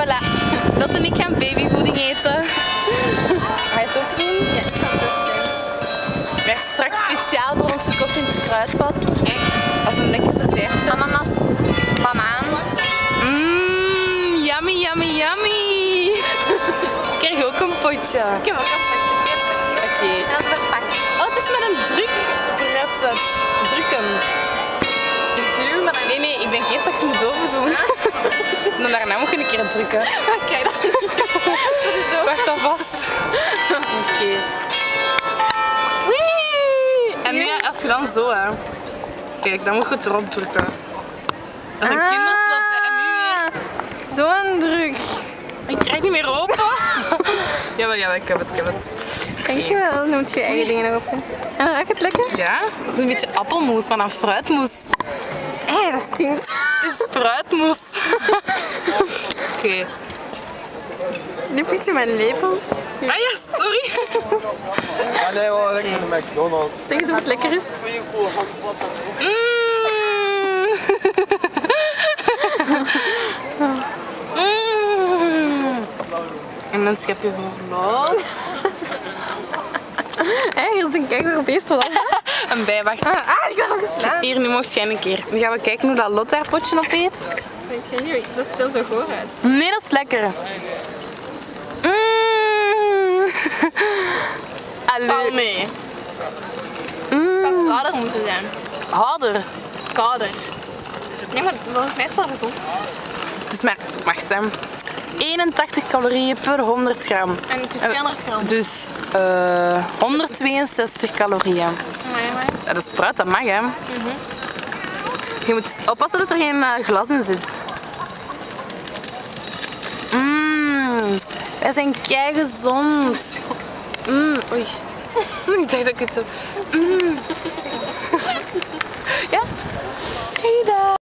Voilà. Dat en ik gaan babyvoeding eten. Ga je het ook doen? Ja, ik ga het ook doen. Het werd straks speciaal voor ons gekocht in het kruidvat. Als een lekker dessertje. Ananas, banaan. Yummy, yummy, yummy. Ik krijg ook een potje. Ik heb ook een potje. Oké. En dat is verpakt. Oh, het is met een drukpress. Drukken. Ik duw, maar dan... Nee, ik denk eerst dat je moet overzoomen. En daarna moet je een keer drukken. Kijk dan. Dat is zo. Wacht dan vast. Oké. Wee! En nu, als je dan zo, hè. Kijk, dan moet je het erop drukken. En de kinderslot, en nu weer. Zo'n druk. Ik krijg niet meer open. Jawel, ik heb het. Dankjewel. Dan moet je eigen dingen erop doen. En ruikt het lekker? Ja, het is een beetje appelmoes, maar dan fruitmoes. Hé, dat stinkt. Het is fruitmoes. Oké. Nu pikt je mijn lepel. Ah ja, sorry. Nee, wel lekker de McDonald's. Zeg eens of het lekker is. En dan schep je voor lot. Hé, hier is een kijkbeest wel. Een bijwacht. Ik heb hem geslaan. Hier, nu mocht jij een keer. Nu gaan we kijken hoe dat Lot haar potje opeet. Ik weet niet, dat ziet er zo goor uit. Nee, dat is lekker. Val mee. Dat had kouder moeten zijn. Harder. Kouder. Nee, maar volgens mij is het wel gezond. Het is maar, wacht hè. 81 calorieën per 100 gram. En het is 200 gram. Dus 162 calorieën. Ja, dat is fruit, dat mag hè. Je moet oppassen dat er geen glas in zit. Wij zijn keigezond. Oei. Ik dacht dat ik het...